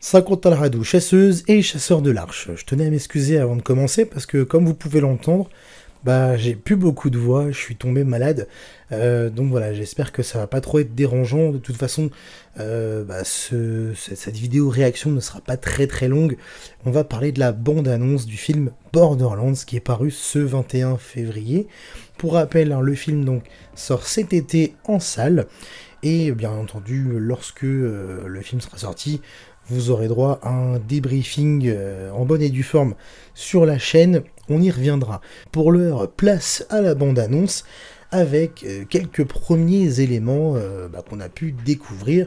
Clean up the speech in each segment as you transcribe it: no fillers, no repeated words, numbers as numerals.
50 Alrado, chasseuse et chasseur de l'arche. Je tenais à m'excuser avant de commencer parce que, comme vous pouvez l'entendre, j'ai plus beaucoup de voix, je suis tombé malade. Donc voilà, j'espère que ça va pas trop être dérangeant. De toute façon, cette vidéo réaction ne sera pas très longue. On va parler de la bande-annonce du film Borderlands qui est paru ce 21 février. Pour rappel, hein, le film donc sort cet été en salle. Et bien entendu, lorsque le film sera sorti, vous aurez droit à un débriefing en bonne et due forme sur la chaîne, on y reviendra. Pour l'heure, place à la bande-annonce avec quelques premiers éléments qu'on a pu découvrir.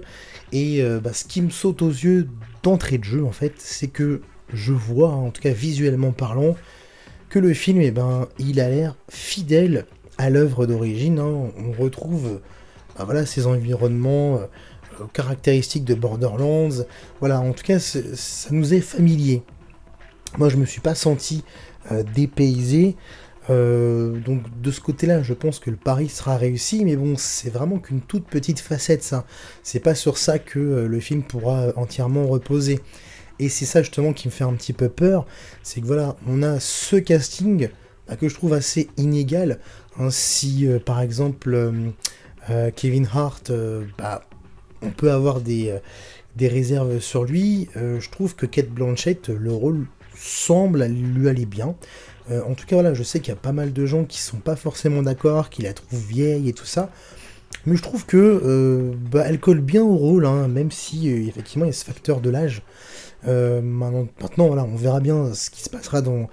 Et ce qui me saute aux yeux d'entrée de jeu, en fait, c'est que je vois, en tout cas visuellement parlant, que le film, il a l'air fidèle à l'œuvre d'origine. Hein. On retrouve ces environnements caractéristiques de Borderlands. Voilà, en tout cas, ça nous est familier. Moi, je me suis pas senti dépaysé. Donc, de ce côté-là, je pense que le pari sera réussi. Mais bon, c'est vraiment qu'une toute petite facette, ça. C'est pas sur ça que le film pourra entièrement reposer. Et c'est ça, justement, qui me fait un petit peu peur. C'est que voilà, on a ce casting que je trouve assez inégal. Hein, si, par exemple, Kevin Hart, on peut avoir des réserves sur lui. Je trouve que Cate Blanchett, le rôle semble lui aller bien. En tout cas, voilà, je sais qu'il y a pas mal de gens qui sont pas forcément d'accord, qui la trouvent vieille et tout ça. Mais je trouve que elle colle bien au rôle, hein, même si effectivement il y a ce facteur de l'âge. Maintenant, voilà, on verra bien ce qui se passera dans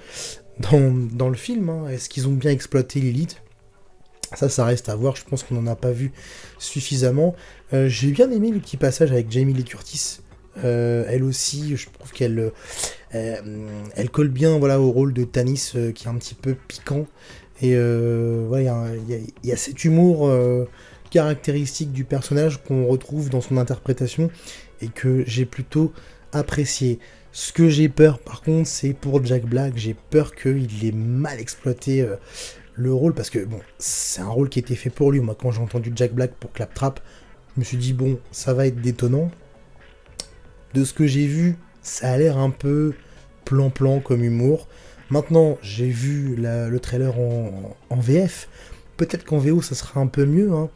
le film. Hein. Est-ce qu'ils ont bien exploité Lilith ? Ça reste à voir, je pense qu'on n'en a pas vu suffisamment. J'ai bien aimé le petit passage avec Jamie Lee Curtis. Elle aussi, je trouve qu'elle elle colle bien au rôle de Tanis qui est un petit peu piquant. Et il y a cet humour caractéristique du personnage qu'on retrouve dans son interprétation et que j'ai plutôt apprécié. Ce que j'ai peur par contre, c'est pour Jack Black. J'ai peur qu'il ait mal exploité le rôle, parce que bon, c'est un rôle qui était fait pour lui. Moi, quand j'ai entendu Jack Black pour Claptrap, je me suis dit bon, ça va être détonnant. De ce que j'ai vu, ça a l'air un peu plan-plan comme humour. Maintenant, j'ai vu le trailer en VF. Peut-être qu'en VO, ça sera un peu mieux, hein.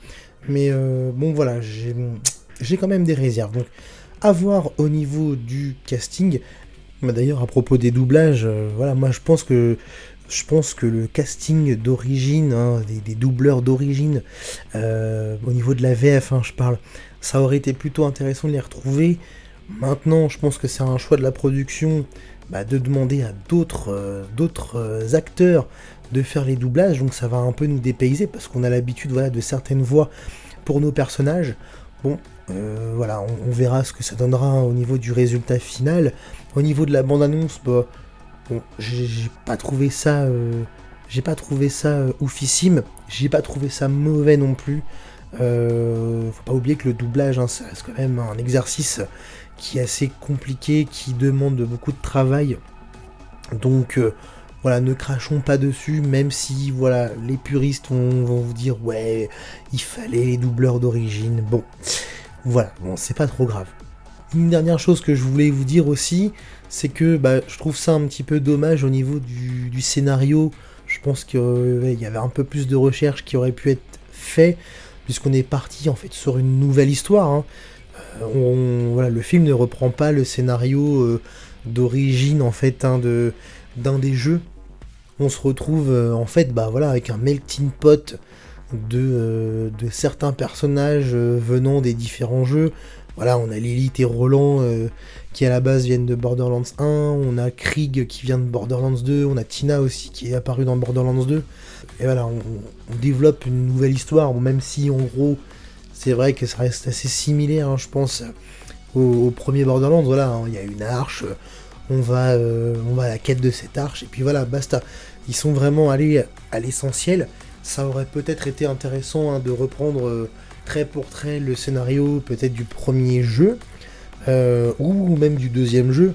Mais bon, voilà, j'ai quand même des réserves. Donc, à voir au niveau du casting. D'ailleurs, à propos des doublages, moi, je pense que le casting d'origine, hein, des doubleurs d'origine, au niveau de la VF, hein, je parle, ça aurait été plutôt intéressant de les retrouver. Maintenant, je pense que c'est un choix de la production de demander à d'autres acteurs de faire les doublages, donc ça va un peu nous dépayser, parce qu'on a l'habitude de certaines voix pour nos personnages. Bon, on verra ce que ça donnera au niveau du résultat final. Au niveau de la bande-annonce, bon, j'ai pas trouvé ça oufissime, j'ai pas trouvé ça mauvais non plus. Faut pas oublier que le doublage, hein, ça reste quand même un exercice qui est assez compliqué, qui demande beaucoup de travail. Donc ne crachons pas dessus, même si les puristes vont vous dire ouais, il fallait les doubleurs d'origine. Bon, c'est pas trop grave. Une dernière chose que je voulais vous dire aussi, c'est que je trouve ça un petit peu dommage au niveau du scénario. Je pense qu'il y avait un peu plus de recherche qui aurait pu être fait, puisqu'on est parti en fait sur une nouvelle histoire. Hein. Le film ne reprend pas le scénario d'origine en fait d'un des jeux. On se retrouve avec un melting pot de certains personnages venant des différents jeux. Voilà, on a Lilith et Roland qui à la base viennent de Borderlands 1, on a Krieg qui vient de Borderlands 2, on a Tina aussi qui est apparue dans Borderlands 2. Et voilà, on développe une nouvelle histoire, même si en gros, c'est vrai que ça reste assez similaire, hein, je pense, au premier Borderlands. Voilà, hein, il y a une arche, on va à la quête de cette arche, et puis voilà, basta. Ils sont vraiment allés à l'essentiel. Ça aurait peut-être été intéressant, hein, de reprendre trait pour trait le scénario peut-être du premier jeu, ou même du deuxième jeu.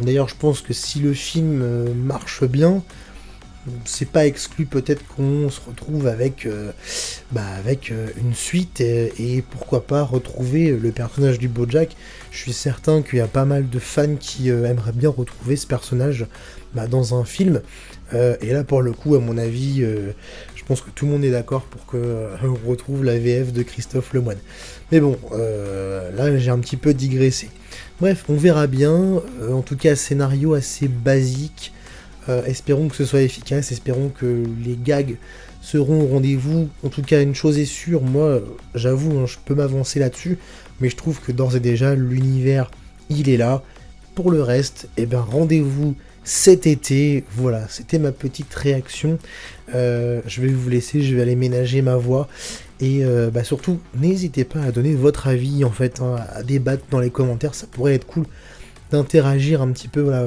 D'ailleurs, je pense que si le film marche bien, c'est pas exclu peut-être qu'on se retrouve avec, une suite et pourquoi pas retrouver le personnage du BoJack. Je suis certain qu'il y a pas mal de fans qui aimeraient bien retrouver ce personnage dans un film. Et là pour le coup, à mon avis, je pense que tout le monde est d'accord pour que on retrouve la VF de Christophe Lemoine. Mais bon, là j'ai un petit peu digressé. Bref, on verra bien. En tout cas, scénario assez basique. Espérons que ce soit efficace, espérons que les gags seront au rendez-vous. En tout cas, une chose est sûre, moi, j'avoue, hein, je peux m'avancer là-dessus, mais je trouve que d'ores et déjà, l'univers, il est là. Pour le reste, eh ben, rendez-vous cet été. Voilà, c'était ma petite réaction. Je vais vous laisser, je vais aller ménager ma voix. Et surtout, n'hésitez pas à donner votre avis, en fait, hein, à débattre dans les commentaires, ça pourrait être cool d'interagir un petit peu, voilà,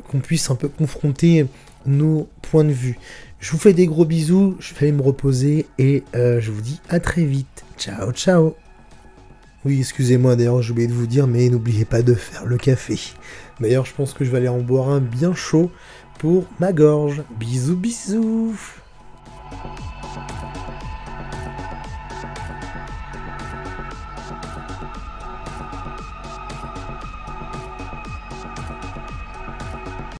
qu'on puisse un peu confronter nos points de vue. Je vous fais des gros bisous, je vais aller me reposer et je vous dis à très vite. Ciao, ciao. Oui, excusez-moi d'ailleurs, j'ai oublié de vous dire, mais n'oubliez pas de faire le café. D'ailleurs, je pense que je vais aller en boire un bien chaud pour ma gorge. Bisous, bisous.